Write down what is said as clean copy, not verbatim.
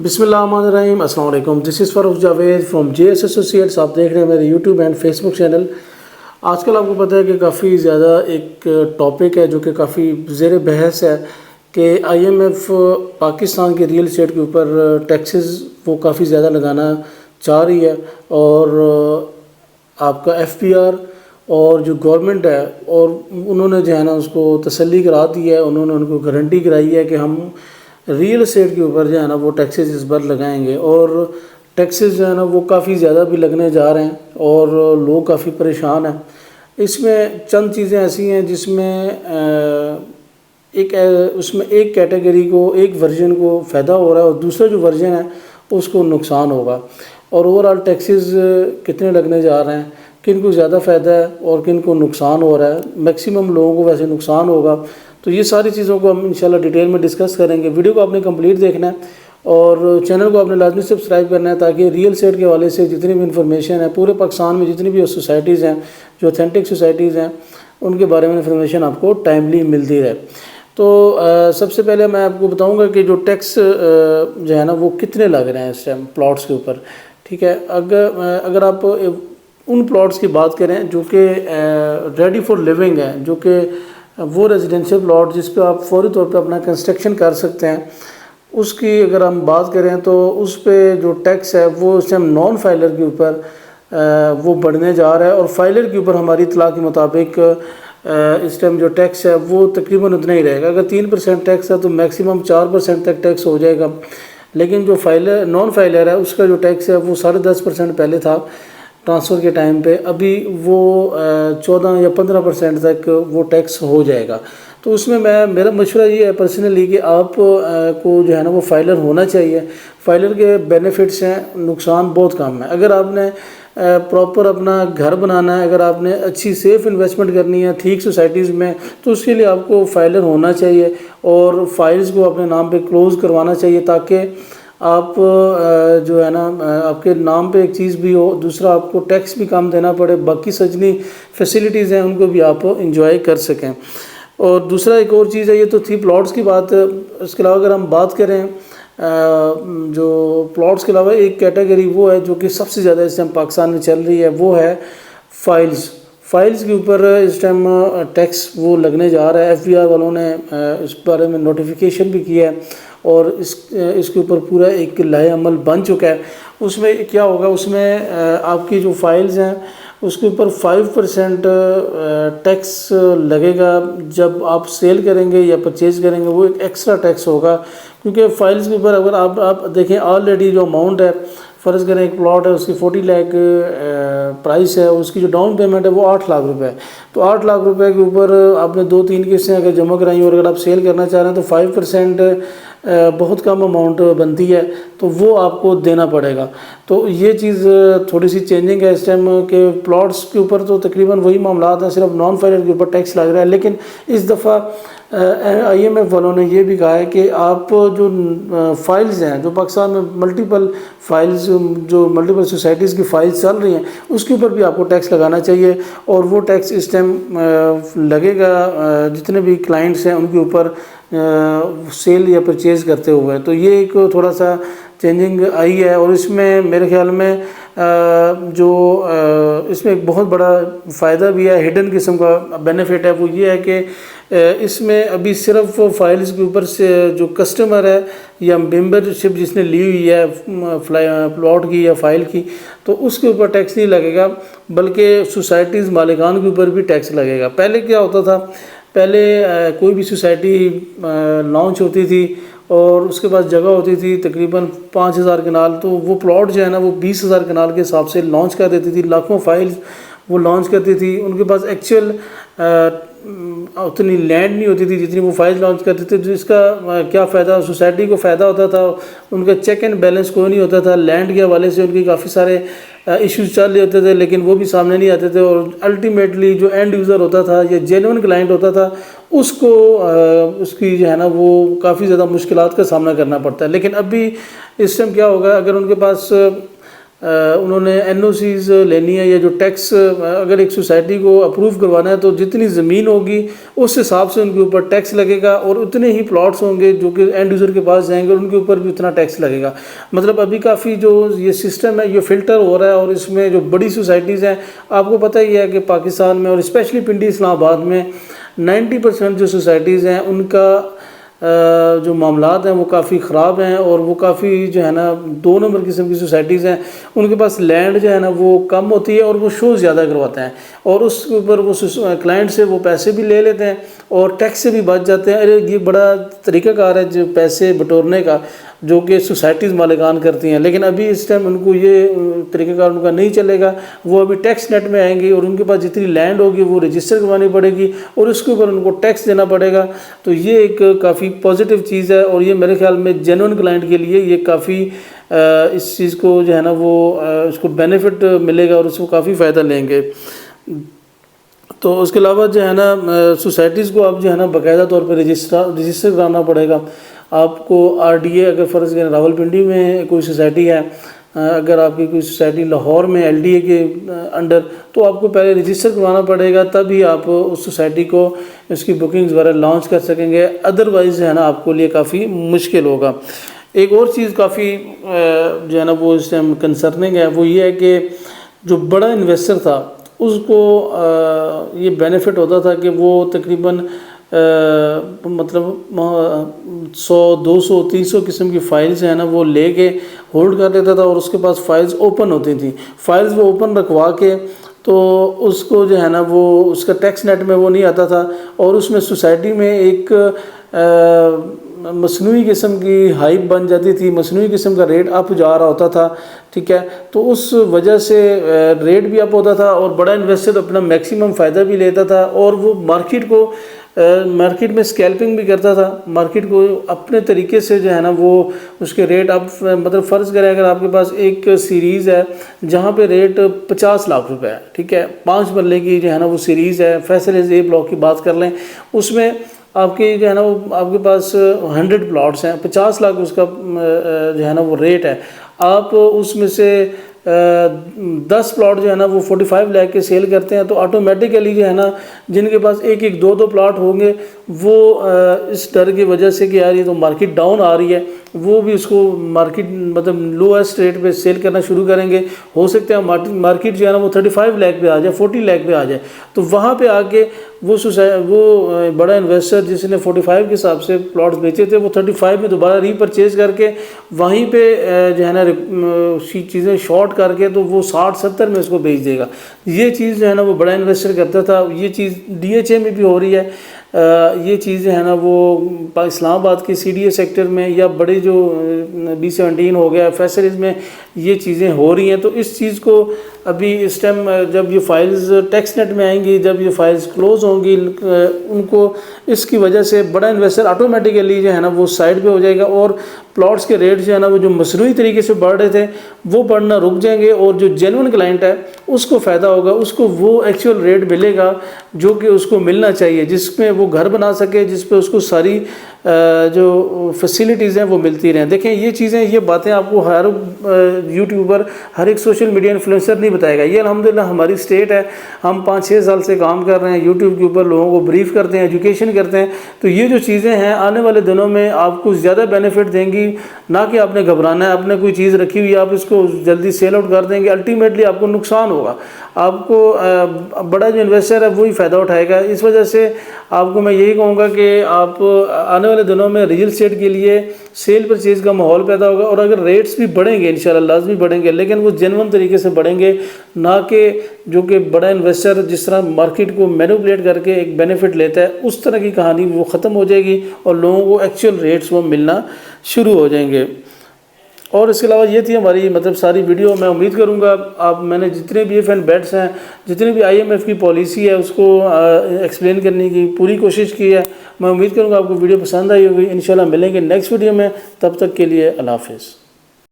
بسم اللہ الرحمن الرحیم. السلام علیکم. This is Farooq Javed from J S associates. آپ دیکھ رہے ہیں میرے YouTube and Facebook channel. آج کل آپ کو پتہ ہے کہ کافی زیادہ ایک ٹاپک ہے جو کہ کافی زیر بحث ہے کہ آئی ایم ایف پاکستان کے ریئل اسٹیٹ کے اوپر ٹیکسز وہ کافی زیادہ لگانا چاہ رہی ہے، اور آپ کا ایف پی آر اور جو گورنمنٹ ہے اور انہوں نے جو ہے نا اس کو تسلی کرا دی ہے، انہوں نے ان کو گارنٹی کرائی ہے کہ ہم ریئل اسٹیٹ کے اوپر جو ہے نا وہ ٹیکسز اس بار لگائیں گے، اور ٹیکسز جو ہے نا وہ کافی زیادہ بھی لگنے جا رہے ہیں اور لوگ کافی پریشان ہیں. اس میں چند چیزیں ایسی ہیں جس میں اس میں ایک کیٹیگری کو، ایک ورژن کو فائدہ ہو رہا ہے اور دوسرا جو ورژن ہے اس کو نقصان ہوگا. اور اوورآل ٹیکسز کتنے لگنے جا رہے ہیں، کن کو زیادہ فائدہ ہے اور کن کو نقصان ہو رہا ہے. میکسیمم لوگوں کو ویسے نقصان ہوگا. تو یہ ساری چیزوں کو ہم انشاءاللہ ڈیٹیل میں ڈسکس کریں گے. ویڈیو کو آپ نے کمپلیٹ دیکھنا ہے اور چینل کو آپ نے لازمی سبسکرائب کرنا ہے تاکہ ریئل اسٹیٹ کے حوالے سے جتنی بھی انفارمیشن ہے پورے پاکستان میں جتنی بھی سوسائٹیز ہیں جو اتھینٹک سوسائٹیز ہیں ان کے بارے میں انفارمیشن آپ کو ٹائملی ملتی رہے. تو سب سے پہلے میں آپ کو بتاؤں گا کہ جو ٹیکس جو ہے نا وہ کتنے لگ رہے ہیں اس ٹائم پلاٹس کے اوپر. ٹھیک ہے، اگر آپ ان پلاٹس کی بات کریں جو کہ ریڈی فار لیونگ ہیں، جو کہ وہ ریزیڈینشیل پلاٹ جس پہ آپ فوری طور پہ اپنا کنسٹرکشن کر سکتے ہیں، اس کی اگر ہم بات کریں تو اس پہ جو ٹیکس ہے وہ اس ٹائم نان فائلر کے اوپر وہ بڑھنے جا رہا ہے، اور فائلر کے اوپر ہماری اطلاع کے مطابق اس ٹائم جو ٹیکس ہے وہ تقریباً اتنا ہی رہے گا. اگر 3% ٹیکس ہے تو میکسیمم 4% تک ٹیکس ہو جائے گا. لیکن جو نان فائلر ہے اس کا جو ٹیکس ہے وہ 10.5% پہلے تھا ٹرانسفر کے ٹائم پہ، ابھی وہ 14 یا 15% تک وہ ٹیکس ہو جائے گا. تو اس میں میرا مشورہ یہ ہے پرسنلی کہ آپ کو جو ہے نا وہ فائلر ہونا چاہیے. فائلر کے بینیفٹس ہیں، نقصان بہت کم ہے. اگر آپ نے پراپر اپنا گھر بنانا ہے، اگر آپ نے اچھی سیف انویسٹمنٹ کرنی ہے ٹھیک سوسائٹیز میں، تو اس کے لیے آپ کو فائلر ہونا چاہیے اور فائلز کو اپنے نام پہ کلوز کروانا چاہیے تاکہ آپ جو ہے نا آپ کے نام پہ ایک چیز بھی ہو، دوسرا آپ کو ٹیکس بھی کم دینا پڑے، باقی سجنی فیسیلیٹیز ہیں ان کو بھی آپ انجوائے کر سکیں. اور دوسرا ایک اور چیز ہے، یہ تو تھی پلاٹس کی بات. اس کے علاوہ اگر ہم بات کریں جو پلاٹس کے علاوہ ایک کیٹیگری وہ ہے جو کہ سب سے زیادہ اس ٹائم پاکستان میں چل رہی ہے، وہ ہے فائلز کے اوپر اس ٹائم ٹیکس وہ لگنے جا رہا ہے. ایف بی آر والوں نے اس بارے میں نوٹیفیکیشن بھی کیا ہے اور اس کے اوپر پورا ایک لائحہ عمل بن چکا ہے. اس میں کیا ہوگا، اس میں آپ کی جو فائلز ہیں اس کے اوپر 5% ٹیکس لگے گا. جب آپ سیل کریں گے یا پرچیز کریں گے وہ ایک ایکسٹرا ٹیکس ہوگا، کیونکہ فائلز کے اوپر اگر آپ دیکھیں آلریڈی جو اماؤنٹ ہے، فرض کریں ایک پلاٹ ہے اس کی 40 لاکھ پرائس ہے، اس کی جو ڈاؤن پیمنٹ ہے وہ 8 لاکھ روپے ہے. تو 8 لاکھ روپے کے اوپر آپ نے 2-3 قسطیں اگر جمع کرائیں اور اگر آپ سیل کرنا چاہ رہے ہیں تو 5% بہت کم اماؤنٹ بنتی ہے، تو وہ آپ کو دینا پڑے گا. تو یہ چیز تھوڑی سی چینجنگ ہے اس ٹائم کہ پلاٹس کے اوپر تو تقریباً وہی معاملات ہیں، صرف نان فائلر کے اوپر ٹیکس لگ رہا ہے. لیکن اس دفعہ آئی ایم ایف والوں نے یہ بھی کہا ہے کہ آپ جو فائلز ہیں، جو پاکستان میں ملٹیپل فائلز، جو ملٹیپل سوسائٹیز کی فائلز چل رہی ہیں، اس کے اوپر بھی آپ کو ٹیکس لگانا چاہیے. اور وہ ٹیکس اس ٹائم لگے گا جتنے بھی کلائنٹس ہیں ان کے اوپر سیل یا پرچیز کرتے ہوئے. تو یہ ایک تھوڑا سا چینجنگ آئی ہے، اور اس میں میرے خیال میں جو اس میں ایک بہت بڑا فائدہ بھی ہے، ہڈن قسم کا بینیفٹ ہے. وہ یہ ہے کہ اس میں ابھی صرف فائلز کے اوپر سے جو کسٹمر ہے یا ممبر شپ جس نے لی ہوئی ہے پلاٹ کی یا فائل کی، تو اس کے اوپر ٹیکس نہیں لگے گا، بلکہ سوسائٹیز مالکان کے اوپر بھی ٹیکس لگے گا. پہلے کیا ہوتا تھا، پہلے کوئی بھی سوسائٹی لانچ ہوتی تھی اور اس کے پاس جگہ ہوتی تھی تقریباً 5000 کنال، تو وہ پلاٹ جو ہے نا وہ 20,000 کنال کے حساب سے لانچ کر دیتی تھی. لاکھوں فائلز وہ لانچ کرتی تھی. ان کے پاس ایکچوئل اتنی لینڈ نہیں ہوتی تھی جتنی وہ فائلز لانچ کرتے تھے. جس کا کیا فائدہ، سوسائٹی کو فائدہ ہوتا تھا، ان کا چیک اینڈ بیلنس کوئی نہیں ہوتا تھا. لینڈ کے حوالے سے ان کی کافی سارے ایشوز چل رہے ہوتے تھے لیکن وہ بھی سامنے نہیں آتے تھے، اور الٹیمیٹلی جو اینڈ یوزر ہوتا تھا یا جینون کلائنٹ ہوتا تھا اس کو اس کی جو ہے نا وہ کافی زیادہ مشکلات کا سامنا کرنا پڑتا ہے. لیکن ابھی اس ٹائم کیا ہوگا، اگر ان کے پاس انہوں نے NOCs لینی ہے یا جو ٹیکس اگر ایک سوسائٹی کو اپروو کروانا ہے تو جتنی زمین ہوگی اس حساب سے ان کے اوپر ٹیکس لگے گا، اور اتنے ہی پلاٹس ہوں گے جو کہ اینڈ یوزر کے پاس جائیں گے اور ان کے اوپر بھی اتنا ٹیکس لگے گا. مطلب ابھی کافی جو یہ سسٹم ہے یہ فلٹر ہو رہا ہے، اور اس میں جو بڑی سوسائٹیز ہیں، آپ کو پتہ ہی ہے کہ پاکستان میں اور اسپیشلی پنڈی اسلام آباد میں 90% جو سوسائٹیز ہیں ان کا جو معاملات ہیں وہ کافی خراب ہیں، اور وہ کافی جو ہے نا 2 نمبر قسم کی سوسائٹیز ہیں. ان کے پاس لینڈ جو ہے نا وہ کم ہوتی ہے اور وہ شو زیادہ کرواتے ہیں، اور اس کے اوپر وہ کلائنٹ سے وہ پیسے بھی لے لیتے ہیں اور ٹیکس سے بھی بچ جاتے ہیں. ارے یہ بڑا طریقہ کار ہے جو پیسے بٹورنے کا، جو کہ سوسائٹیز مالکان کرتی ہیں. لیکن ابھی اس ٹائم ان کو یہ طریقہ کار ان کا نہیں چلے گا. وہ ابھی ٹیکس نیٹ میں آئیں گی اور ان کے پاس جتنی لینڈ ہوگی وہ رجسٹر کروانی پڑے گی اور اس کے اوپر ان کو ٹیکس دینا پڑے گا. تو یہ ایک کافی پازیٹیو چیز ہے، اور یہ میرے خیال میں جینون کلائنٹ کے لیے یہ کافی اس چیز کو جو ہے نا وہ اس کو بینیفٹ ملے گا اور اس کو کافی فائدہ لیں گے. تو اس کے علاوہ جو ہے نا سوسائٹیز کو اب جو ہے نا باقاعدہ طور پہ رجسٹر کرانا پڑے گا. آپ کو RDA اگر فرض کریں راولپنڈی میں کوئی سوسائٹی ہے، اگر آپ کی کوئی سوسائٹی لاہور میں LDA کے انڈر، تو آپ کو پہلے رجسٹر کروانا پڑے گا، تبھی آپ اس سوسائٹی کو اس کی بکنگز وغیرہ لانچ کر سکیں گے. ادروائز جو ہے نا آپ کو لیے کافی مشکل ہوگا. ایک اور چیز کافی جو ہے نا وہ اس ٹائم کنسرننگ ہے، وہ یہ ہے کہ جو بڑا انویسٹر تھا اس کو یہ بینیفٹ ہوتا تھا کہ وہ تقریباً مطلب 100 200 300 قسم کی فائلز ہیں نا وہ لے کے ہولڈ کر لیتا تھا، اور اس کے پاس فائلز اوپن ہوتی تھیں. فائلز وہ اوپن رکھوا کے تو اس کو جو ہے نا وہ اس کا ٹیکس نیٹ میں وہ نہیں آتا تھا، اور اس میں سوسائٹی میں ایک مصنوعی قسم کی ہائپ بن جاتی تھی، مصنوعی قسم کا ریٹ اپ جا رہا ہوتا تھا. ٹھیک ہے، تو اس وجہ سے ریٹ بھی اپ ہوتا تھا اور بڑا انویسٹر اپنا میکسیمم فائدہ بھی لیتا تھا، اور وہ مارکیٹ میں اسکیلپنگ بھی کرتا تھا. مارکیٹ کو اپنے طریقے سے جو ہے نا وہ اس کے ریٹ اپ، مطلب فرض کریں اگر آپ کے پاس ایک سیریز ہے جہاں پہ ریٹ 50 لاکھ روپے ہے، ٹھیک ہے، 5 مرلے کی جو ہے نا وہ سیریز ہے، فیصل A بلاک کی بات کر لیں، اس میں آپ کے جو ہے نا وہ آپ کے پاس 100 پلاٹس ہیں، 50 لاکھ اس کا جو ہے نا وہ ریٹ ہے. آپ اس میں سے 10 پلاٹ جو ہے نا وہ 45 لاکھ کے سیل کرتے ہیں، تو آٹومیٹیکلی جو ہے نا جن کے پاس ایک 2 پلاٹ ہوں گے وہ اس ڈر کی وجہ سے کہ یار یہ تو مارکیٹ ڈاؤن آ رہی ہے، وہ بھی اس کو مارکیٹ مطلب لویسٹ ریٹ پہ سیل کرنا شروع کریں گے. ہو سکتا ہے مارکیٹ جو ہے نا وہ 35 لاکھ پہ آ جائے، 40 لاکھ پہ آ جائے. تو وہاں پہ آ کے وہ بڑا انویسٹر جس نے 45 کے حساب سے پلاٹس بیچے تھے، وہ 35 میں دوبارہ ری پرچیز کر کے وہیں پہ جو ہے نا چیزیں شارٹ کر کے تو وہ 60-70 میں اس کو بیچ دے گا. یہ چیز جو ہے نا وہ بڑا انویسٹر کرتا تھا. یہ چیز DHA میں بھی ہو رہی ہے. یہ چیزیں ہیں نا وہ اسلام آباد کے CDA سیکٹر میں یا بڑے جو B17 ہو گیا فیصلز میں یہ چیزیں ہو رہی ہیں. تو اس چیز کو ابھی اس ٹائم جب یہ فائلز ٹیکس نیٹ میں آئیں گی، جب یہ فائلز کلوز ہوں گی، ان کو اس کی وجہ سے بڑا انویسٹر آٹومیٹیکلی جو ہے نا وہ سائڈ پہ ہو جائے گا، اور پلاٹس کے ریٹ جو ہے نا وہ جو مصنوعی طریقے سے بڑھ رہے تھے وہ بڑھنا رک جائیں گے، اور جو جینون کلائنٹ ہے اس کو فائدہ ہوگا، اس کو وہ ایکچوئل ریٹ ملے گا جو کہ اس کو ملنا چاہیے، جس میں وہ گھر بنا سکے، جس پہ اس کو ساری جو فیسیلیٹیز ہیں وہ ملتی رہیں. دیکھیں یہ چیزیں، یہ باتیں آپ کو ہر یوٹیوبر، ہر ایک سوشل میڈیا انفلوئنسر نہیں بتائے گا. یہ الحمدللہ ہماری اسٹیٹ ہے، ہم 5-6 سال سے کام کر رہے ہیں یوٹیوب کے اوپر، لوگوں کو بریف کرتے ہیں، ایجوکیشن کرتے ہیں. تو یہ جو چیزیں ہیں آنے والے دنوں میں آپ کو زیادہ بینیفٹ دیں گی. نہ کہ آپ نے گھبرانا ہے، آپ نے کوئی چیز رکھی ہوئی آپ اس کو جلدی سیل آؤٹ کر دیں گے، الٹیمیٹلی آپ کو نقصان ہوگا. آپ کو بڑا جو انویسٹر ہے وہی فائدہ اٹھائے گا. اس وجہ سے آپ کو میں یہی کہوں گا کہ آپ آنے والے دنوں میں ریئل اسٹیٹ کے لیے سیل پرچیز کا ماحول پیدا ہوگا، اور اگر ریٹس بھی بڑھیں گے انشاءاللہ لازمی بڑھیں گے، لیکن وہ جینون طریقے سے بڑھیں گے، نہ کہ جو کہ بڑا انویسٹر جس طرح مارکیٹ کو مینوپولیٹ کر کے ایک بینیفٹ لیتا ہے اس طرح کی کہانی وہ ختم ہو جائے گی، اور لوگوں کو ایکچوئل ریٹس وہ ملنا شروع ہو جائیں گے. اور اس کے علاوہ یہ تھی ہماری مطلب ساری ویڈیو. میں امید کروں گا میں نے جتنے بھی ایف اینڈ بیٹس ہیں، جتنی بھی IMF کی پالیسی ہے اس کو ایکسپلین کرنے کی پوری کوشش کی ہے. میں امید کروں گا آپ کو ویڈیو پسند آئی ہوگی. انشاءاللہ ملیں گے نیکسٹ ویڈیو میں، تب تک کے لیے اللہ حافظ.